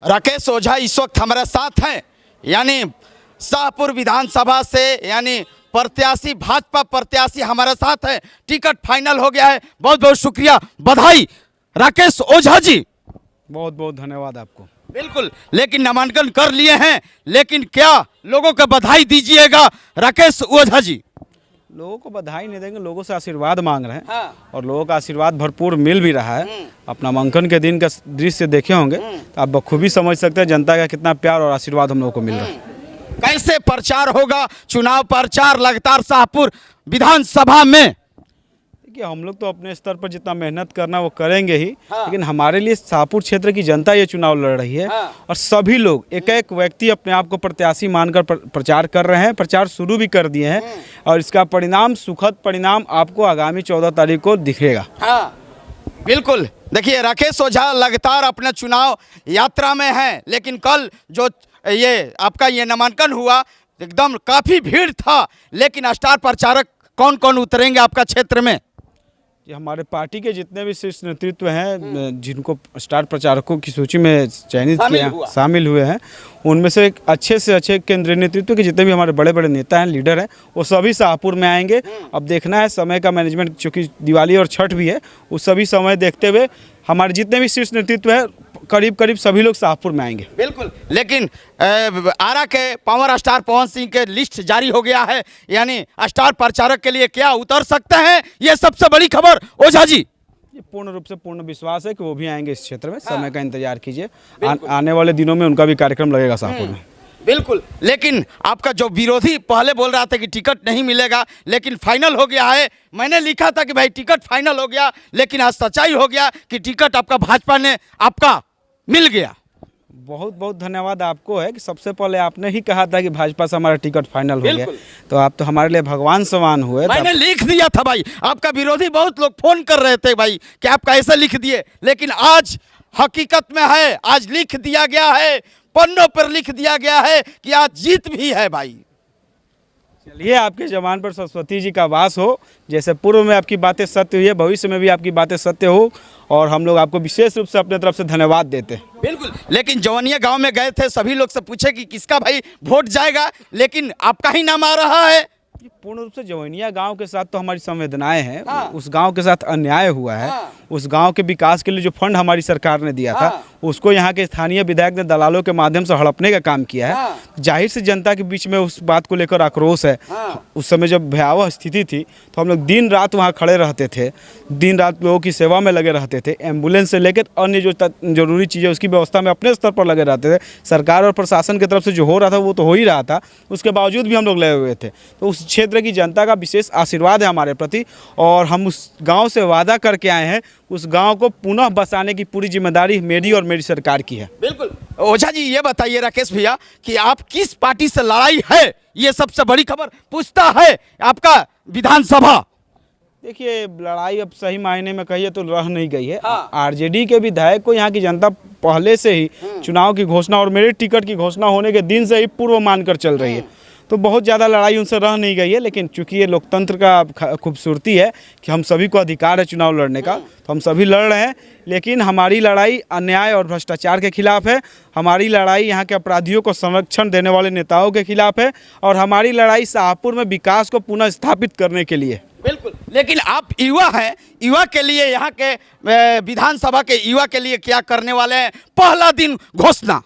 राकेश ओझा इस वक्त हमारे साथ हैं, यानी शाहपुर विधानसभा से यानी प्रत्याशी, भाजपा प्रत्याशी हमारे साथ हैं। टिकट फाइनल हो गया है। बहुत बहुत शुक्रिया, बधाई राकेश ओझा जी। बहुत बहुत धन्यवाद आपको। बिल्कुल, लेकिन नामांकन कर लिए हैं, लेकिन क्या लोगों को बधाई दीजिएगा राकेश ओझा जी? लोगों को बधाई नहीं देंगे, लोगों से आशीर्वाद मांग रहे हैं। हाँ। और लोगों का आशीर्वाद भरपूर मिल भी रहा है। अपना नामांकन के दिन का दृश्य देखे होंगे तो आप बखूबी समझ सकते हैं जनता का कितना प्यार और आशीर्वाद हम लोगों को मिल रहा है। कैसे प्रचार होगा, चुनाव प्रचार लगातार शाहपुर विधानसभा में? देखिए, हम लोग तो अपने स्तर पर जितना मेहनत करना वो करेंगे ही। हाँ। लेकिन हमारे लिए शाहपुर क्षेत्र की जनता ये चुनाव लड़ रही है। हाँ। और सभी लोग एक एक व्यक्ति अपने आप को प्रत्याशी मानकर प्रचार कर रहे हैं, प्रचार शुरू भी कर दिए हैं। और इसका परिणाम, सुखद परिणाम आपको आगामी 14 तारीख को दिखेगा। हाँ, बिल्कुल। देखिए, राकेश ओझा लगातार अपना चुनाव यात्रा में है, लेकिन कल जो ये आपका ये नामांकन हुआ, एकदम काफ़ी भीड़ था। लेकिन स्टार प्रचारक कौन कौन उतरेंगे आपका क्षेत्र में? ये हमारे पार्टी के जितने भी शीर्ष नेतृत्व हैं, जिनको स्टार प्रचारकों की सूची में चयनित किया, शामिल हुए हैं, उनमें से एक अच्छे केंद्रीय नेतृत्व के जितने भी हमारे बड़े बड़े नेता हैं, लीडर हैं, वो सभी शाहपुर में आएंगे। अब देखना है समय का मैनेजमेंट, चूँकि दिवाली और छठ भी है, उस सभी समय देखते हुए हमारे जितने भी शीर्ष नेतृत्व है करीब करीब सभी लोग शाहपुर में आएंगे। बिल्कुल, लेकिन आरा के पावर स्टार पवन सिंह के लिस्ट जारी हो गया है, यानी स्टार प्रचारक के लिए क्या उतर सकते हैं, ये सबसे बड़ी खबर ओझा जी। ये पूर्ण रूप से पूर्ण विश्वास है कि वो भी आएंगे इस क्षेत्र में। समय का इंतजार कीजिए, आने वाले दिनों में उनका भी कार्यक्रम लगेगा शाहपुर में। बिल्कुल, लेकिन आपका जो विरोधी पहले बोल रहा था कि टिकट नहीं मिलेगा, लेकिन फाइनल हो गया है। मैंने लिखा था कि भाई टिकट फाइनल हो गया, लेकिन आज सच्चाई हो गया कि टिकट आपका भाजपा ने आपका मिल गया। बहुत बहुत धन्यवाद आपको है कि सबसे पहले आपने ही कहा था कि भाजपा से हमारा टिकट फाइनल हो गया, तो आप तो हमारे लिए भगवान समान हुए। मैंने लिख दिया था भाई, आपका विरोधी बहुत लोग फोन कर रहे थे भाई कि आप कैसे लिख दिए, लेकिन आज हकीकत में है, आज लिख दिया गया है, पन्नों पर लिख दिया गया है कि आज जीत भी है भाई। चलिए, आपके जवान पर सरस्वती जी का वास हो। जैसे पूर्व में आपकी बातें सत्य हुई है, भविष्य में भी आपकी बातें सत्य हो। और हम लोग आपको विशेष रूप से अपने तरफ से धन्यवाद देते हैं। बिल्कुल, लेकिन जवनिया गांव में गए थे, सभी लोग से पूछे कि किसका भाई वोट जाएगा, लेकिन आपका ही नाम आ रहा है। ये पूर्ण रूप से जवनिया गांव के साथ तो हमारी संवेदनाएं हैं। हाँ। उस गांव के साथ अन्याय हुआ है। हाँ। उस गांव के विकास के लिए जो फंड हमारी सरकार ने दिया हाँ। था, उसको यहाँ के स्थानीय विधायक ने दलालों के माध्यम से हड़पने का काम किया है। हाँ। जाहिर से जनता के बीच में उस बात को लेकर आक्रोश है। हाँ। उस समय जब भयावह स्थिति थी तो हम लोग दिन रात वहाँ खड़े रहते थे, दिन रात लोगों की सेवा में लगे रहते थे। एम्बुलेंस से लेकर अन्य जो जरूरी चीज़ें उसकी व्यवस्था में अपने स्तर पर लगे रहते थे। सरकार और प्रशासन की तरफ से जो हो रहा था वो तो हो ही रहा था, उसके बावजूद भी हम लोग लगे हुए थे। तो उस क्षेत्र की जनता का विशेष आशीर्वाद है हमारे प्रति, और हम उस गाँव से वादा करके आए हैं, उस गांव को पुनः बसाने की पूरी जिम्मेदारी मेरी और मेरी सरकार की है। बिल्कुल। ओझा जी, ये बताइए राकेश भैया कि आप किस पार्टी से लड़ाई है, ये सबसे बड़ी खबर पूछता है आपका विधानसभा। देखिए, लड़ाई अब सही मायने में कहिए तो रह नहीं गई है। हाँ। आरजेडी के विधायक को यहाँ की जनता पहले से ही चुनाव की घोषणा और मेरे टिकट की घोषणा होने के दिन से ही पूर्व मानकर चल रही है, तो बहुत ज़्यादा लड़ाई उनसे रह नहीं गई है। लेकिन चूंकि ये लोकतंत्र का खूबसूरती है कि हम सभी को अधिकार है चुनाव लड़ने का, तो हम सभी लड़ रहे हैं। लेकिन हमारी लड़ाई अन्याय और भ्रष्टाचार के खिलाफ है, हमारी लड़ाई यहाँ के अपराधियों को संरक्षण देने वाले नेताओं के खिलाफ है, और हमारी लड़ाई शाहपुर में विकास को पुनः स्थापित करने के लिए। बिल्कुल, लेकिन आप युवा हैं, युवा के लिए, यहाँ के विधानसभा के युवा के लिए क्या करने वाले हैं? पहला दिन घोषणा।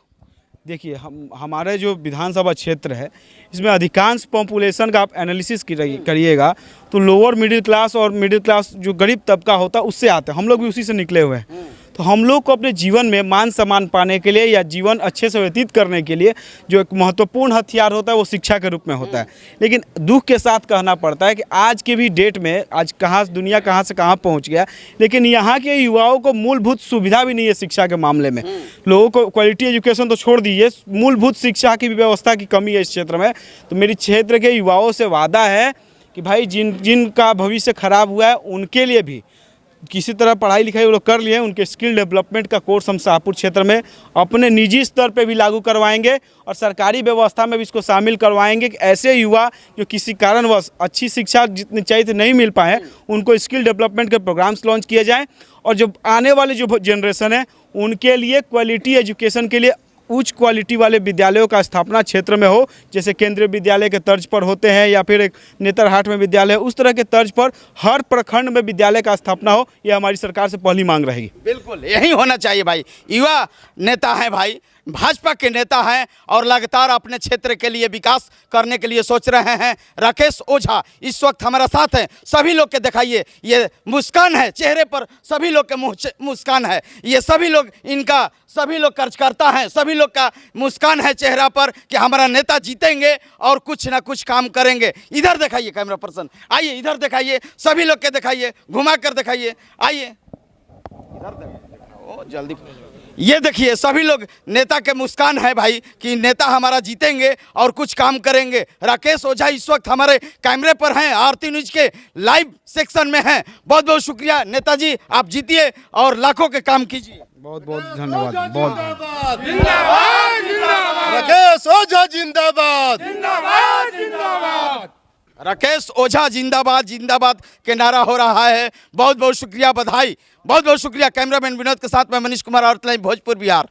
देखिए, हमारे जो विधानसभा क्षेत्र है, इसमें अधिकांश पॉपुलेशन का आप एनालिसिस करिएगा तो लोअर मिडिल क्लास और मिडिल क्लास जो गरीब तबका होता है उससे आते हैं। हम लोग भी उसी से निकले हुए हैं। तो हम लोग को अपने जीवन में मान सम्मान पाने के लिए या जीवन अच्छे से व्यतीत करने के लिए जो एक महत्वपूर्ण हथियार होता है वो शिक्षा के रूप में होता है। लेकिन दुख के साथ कहना पड़ता है कि आज की भी डेट में, आज दुनिया कहाँ से कहाँ पहुँच गया, लेकिन यहाँ के युवाओं को मूलभूत सुविधा भी नहीं है शिक्षा के मामले में। लोगों को क्वालिटी एजुकेशन तो छोड़ दीजिए, मूलभूत शिक्षा की व्यवस्था की कमी है इस क्षेत्र में। तो मेरी क्षेत्र के युवाओं से वादा है कि भाई जिनका भविष्य खराब हुआ है उनके लिए भी किसी तरह पढ़ाई लिखाई वो लोग कर लिए, उनके स्किल डेवलपमेंट का कोर्स हम शाहपुर क्षेत्र में अपने निजी स्तर पे भी लागू करवाएंगे और सरकारी व्यवस्था में भी इसको शामिल करवाएंगे कि ऐसे युवा जो किसी कारणवश अच्छी शिक्षा जितनी चाहिए थी नहीं मिल पाए, उनको स्किल डेवलपमेंट के प्रोग्राम्स लॉन्च किए जाएँ और जो आने वाले जो जनरेशन है उनके लिए क्वालिटी एजुकेशन के लिए उच्च क्वालिटी वाले विद्यालयों का स्थापना क्षेत्र में हो, जैसे केंद्रीय विद्यालय के तर्ज पर होते हैं या फिर एक नेतरहाट में विद्यालय, उस तरह के तर्ज पर हर प्रखंड में विद्यालय का स्थापना हो। यह हमारी सरकार से पहली मांग रहेगी। बिल्कुल यही होना चाहिए भाई। युवा नेता हैं भाई, भाजपा के नेता हैं और लगातार अपने क्षेत्र के लिए विकास करने के लिए सोच रहे हैं। राकेश ओझा इस वक्त हमारा साथ हैं। सभी लोग के दिखाइए, ये मुस्कान है चेहरे पर, सभी लोग के मुँह मुस्कान है। ये सभी लोग इनका सभी लोग कार्यकर्ता हैं, सभी लोग का मुस्कान है चेहरा पर कि हमारा नेता जीतेंगे और कुछ ना कुछ काम करेंगे। इधर दिखाइए कैमरा पर्सन, आइए इधर दिखाइए, सभी लोग के दिखाइए, घुमा कर दिखाइए, आइए इधर दिखाओ जल्दी। ये देखिए सभी लोग नेता के मुस्कान है भाई कि नेता हमारा जीतेंगे और कुछ काम करेंगे। राकेश ओझा इस वक्त हमारे कैमरे पर हैं, आरती न्यूज के लाइव सेक्शन में हैं। बहुत बहुत शुक्रिया नेताजी, आप जीतिए और लाखों के काम कीजिए। बहुत बहुत धन्यवाद। बहुत राकेश ओझा जिंदाबाद। राकेश ओझा जिंदाबाद जिंदाबाद के नारा हो रहा है। बहुत बहुत शुक्रिया, बधाई, बहुत बहुत शुक्रिया। कैमरामैन विनोद के साथ मैं मनीष कुमार, आरती लाइव भोजपुर बिहार।